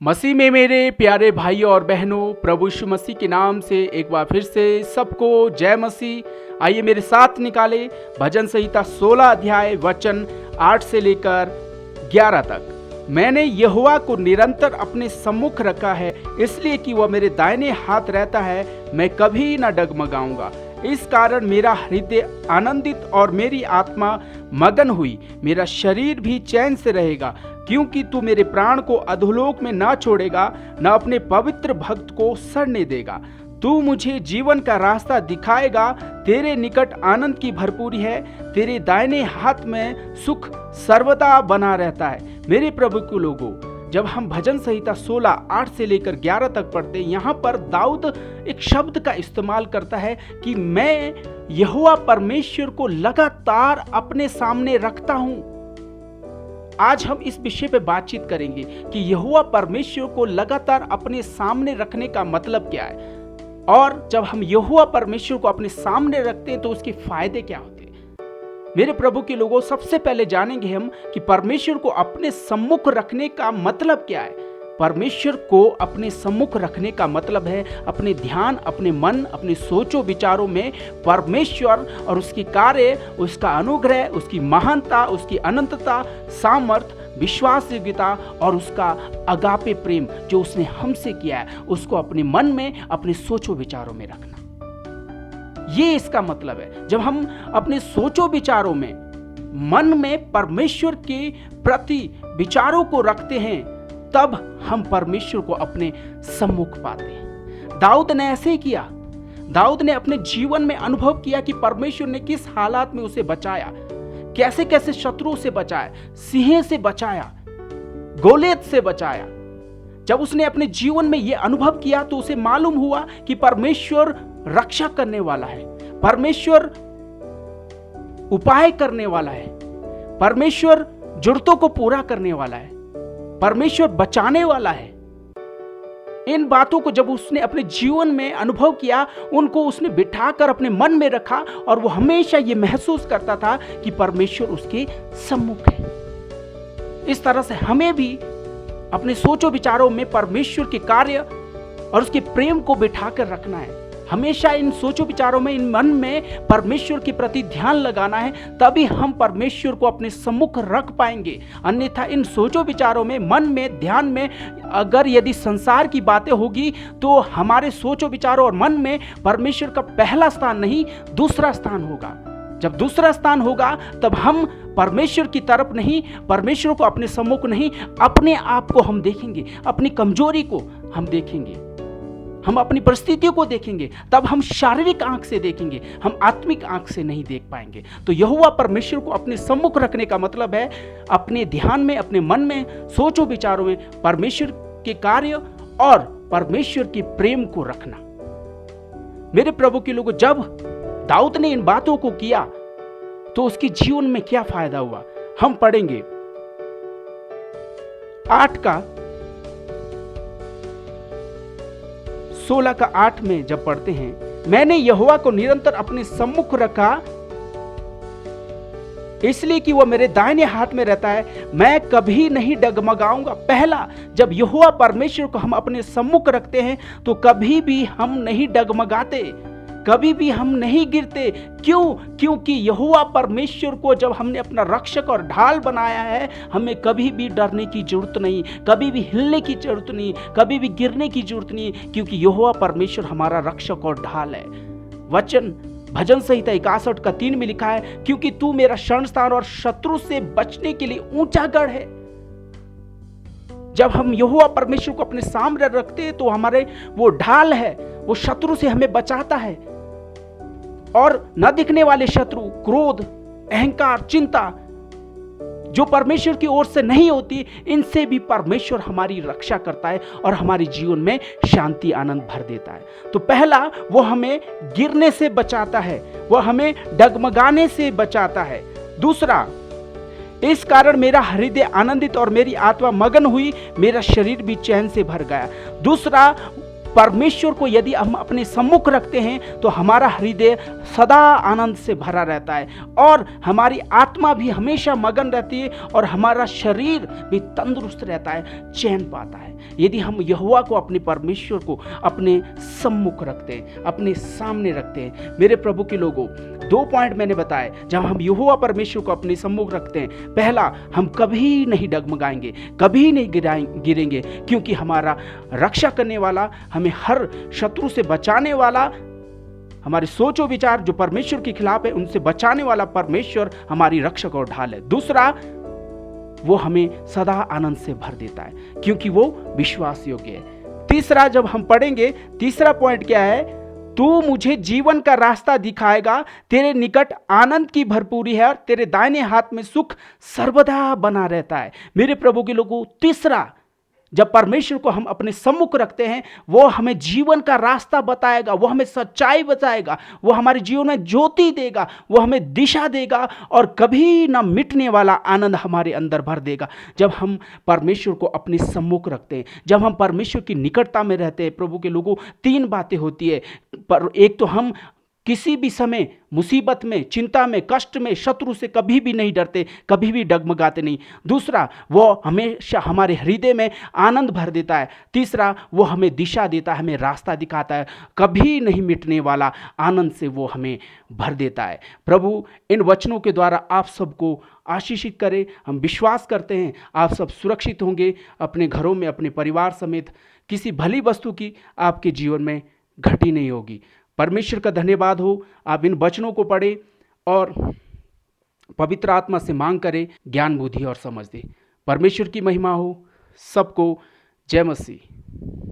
मसीह में मेरे प्यारे भाइयों और बहनों, प्रभु यीशु मसीह के नाम से एक बार फिर से सबको जय मसीह। आइए मेरे साथ निकाले भजन संहिता 16 अध्याय वचन 8 से लेकर 11 तक। मैंने यहोवा को निरंतर अपने सम्मुख रखा है, इसलिए कि वह मेरे दाहिने हाथ रहता है, मैं कभी न डगमगाऊंगा। इस कारण मेरा हृदय आनंदित और मेरी आत्मा मगन हुई, मेरा शरीर भी चैन से रहेगा, क्योंकि तू मेरे प्राण को अधोलोक में न छोड़ेगा, न अपने पवित्र भक्त को सड़ने देगा। तू मुझे जीवन का रास्ता दिखाएगा, तेरे निकट आनंद की भरपूरी है, तेरे दाहिने हाथ में सुख सर्वदा बना रहता है। मेरे प्रभु के लोगों, जब हम भजन संहिता 16:8 से लेकर 11 तक पढ़ते हैं, यहाँ पर दाऊद एक शब्द का इस्तेमाल करता है कि मैं यहोवा परमेश्वर को लगातार अपने सामने रखता हूँ। आज हम इस विषय पे बातचीत करेंगे कि यहोवा परमेश्वर को लगातार अपने सामने रखने का मतलब क्या है, और जब हम यहोवा परमेश्वर को अपने सामने रखते हैं तो उसके फायदे क्या होते हैं। मेरे प्रभु के लोगों, सबसे पहले जानेंगे हम कि परमेश्वर को अपने सम्मुख रखने का मतलब क्या है। परमेश्वर को अपने सम्मुख रखने का मतलब है अपने ध्यान, अपने मन, अपने सोचों विचारों में परमेश्वर और उसके कार्य, उसका अनुग्रह, उसकी महानता, उसकी अनंतता, सामर्थ, विश्वास योग्यता और उसका अगापे प्रेम जो उसने हमसे किया है, उसको अपने मन में, अपने सोचों विचारों में रखना। ये इसका मतलब है। जब हम अपने सोचों विचारों में, मन में परमेश्वर के प्रति विचारों को रखते हैं, तब हम परमेश्वर को अपने सम्मुख पाते हैं। दाऊद ने ऐसे ही किया। दाऊद ने अपने जीवन में अनुभव किया कि परमेश्वर ने किस हालात में उसे बचाया, कैसे कैसे शत्रुओं से बचाया, सिंह से बचाया, गोलियत से बचाया। जब उसने अपने जीवन में यह अनुभव किया तो उसे मालूम हुआ कि परमेश्वर रक्षा करने वाला है, परमेश्वर उपाय करने वाला है, परमेश्वर जरूरतों को पूरा करने वाला है, परमेश्वर बचाने वाला है। इन बातों को जब उसने अपने जीवन में अनुभव किया, उनको उसने बिठाकर अपने मन में रखा और वो हमेशा ये महसूस करता था कि परमेश्वर उसके सम्मुख है। इस तरह से हमें भी अपने सोचों विचारों में परमेश्वर के कार्य और उसके प्रेम को बिठाकर रखना है। हमेशा इन सोचों विचारों में, इन मन में परमेश्वर के प्रति ध्यान लगाना है, तभी हम परमेश्वर को अपने सम्मुख रख पाएंगे। अन्यथा इन सोचों विचारों में, मन में, ध्यान में अगर यदि संसार की बातें होगी तो हमारे सोचों विचारों और मन में परमेश्वर का पहला स्थान नहीं, दूसरा स्थान होगा। जब दूसरा स्थान होगा तब हम परमेश्वर की तरफ नहीं, परमेश्वर को अपने सम्मुख नहीं, अपने आप को हम देखेंगे, अपनी कमजोरी को हम देखेंगे, हम अपनी परिस्थितियों को देखेंगे। तब हम शारीरिक आंख से देखेंगे, हम आत्मिक आंख से नहीं देख पाएंगे। तो यहोवा परमेश्वर को अपने सम्मुख रखने का मतलब है अपने ध्यान में, अपने मन में, सोचों विचारों में परमेश्वर के कार्य और परमेश्वर के प्रेम को रखना। मेरे प्रभु के लोगों, जब दाऊद ने इन बातों को किया तो उसके जीवन में क्या फायदा हुआ, हम पढ़ेंगे 16:8 में जब पढ़ते हैं, मैंने यहोवा को निरंतर अपने सम्मुख रखा, इसलिए कि वह मेरे दाहिने हाथ में रहता है, मैं कभी नहीं डगमगाऊंगा। पहला, जब यहोवा परमेश्वर को हम अपने सम्मुख रखते हैं तो कभी भी हम नहीं डगमगाते, कभी भी हम नहीं गिरते। क्यों? क्योंकि यहोवा परमेश्वर को जब हमने अपना रक्षक और ढाल बनाया है, हमें कभी भी डरने की जरूरत नहीं, कभी भी हिलने की जरूरत नहीं, कभी भी गिरने की जरूरत नहीं, क्योंकि यहोवा परमेश्वर हमारा रक्षक और ढाल है। वचन भजन संहिता 61:3 में लिखा है, क्योंकि तू मेरा शरण स्थान और शत्रु से बचने के लिए ऊंचा गढ़ है। जब हम यहोवा परमेश्वर को अपने सामने रखते हैं तो हमारे वो ढाल है, वो शत्रु से हमें बचाता है। और न दिखने वाले शत्रु, क्रोध, अहंकार, चिंता जो परमेश्वर की ओर से नहीं होती, इनसे भी परमेश्वर हमारी रक्षा करता है और हमारे जीवन में शांति, आनंद भर देता है। तो पहला, वो हमें गिरने से बचाता है, वो हमें डगमगाने से बचाता है। दूसरा, इस कारण मेरा हृदय आनंदित और मेरी आत्मा मगन हुई, मेरा शरीर भी चैन से भर गया। दूसरा, परमेश्वर को यदि हम अपने सम्मुख रखते हैं तो हमारा हृदय सदा आनंद से भरा रहता है और हमारी आत्मा भी हमेशा मगन रहती है और हमारा शरीर भी तंदुरुस्त रहता है, चैन पाता है। यदि हम यहोवा को, अपने परमेश्वर को अपने सम्मुख रखते हैं, अपने सामने रखते हैं। मेरे प्रभु के लोगों, 2 पॉइंट मैंने बताए। जब हम यहोवा परमेश्वर को अपने सम्मुख रखते हैं, पहला, हम कभी नहीं डगमगाएंगे, कभी नहीं गिरेंगे, क्योंकि हमारा रक्षा करने वाला, हमें हर शत्रु से बचाने वाला, हमारे सोचो विचार जो परमेश्वर के खिलाफ है उनसे बचाने वाला परमेश्वर हमारी रक्षक और ढाल है। दूसरा, वो हमें सदा आनंद से भर देता है क्योंकि वो विश्वास योग्य है। तीसरा, जब हम पढ़ेंगे, तीसरा पॉइंट क्या है? तू मुझे जीवन का रास्ता दिखाएगा, तेरे निकट आनंद की भरपूरी है और तेरे दाहिने हाथ में सुख सर्वदा बना रहता है। मेरे प्रभु के लोगों, तीसरा, जब परमेश्वर को हम अपने सम्मुख रखते हैं, वो हमें जीवन का रास्ता बताएगा, वो हमें सच्चाई बताएगा, वो हमारे जीवन में ज्योति देगा, वो हमें दिशा देगा और कभी ना मिटने वाला आनंद हमारे अंदर भर देगा। जब हम परमेश्वर को अपने सम्मुख रखते हैं, जब हम परमेश्वर की निकटता में रहते हैं, प्रभु के लोगों, 3 बातें होती है। पर एक तो हम किसी भी समय मुसीबत में, चिंता में, कष्ट में शत्रु से कभी भी नहीं डरते, कभी भी डगमगाते नहीं। दूसरा, वो हमेशा हमारे हृदय में आनंद भर देता है। तीसरा, वो हमें दिशा देता है, हमें रास्ता दिखाता है, कभी नहीं मिटने वाला आनंद से वो हमें भर देता है। प्रभु इन वचनों के द्वारा आप सबको आशीषित करे। हम विश्वास करते हैं आप सब सुरक्षित होंगे अपने घरों में, अपने परिवार समेत। किसी भली वस्तु की आपके जीवन में घटी नहीं होगी। परमेश्वर का धन्यवाद हो। आप इन वचनों को पढ़ें और पवित्र आत्मा से मांग करें, ज्ञान, बुद्धि और समझ दे। परमेश्वर की महिमा हो। सबको जय मसीह।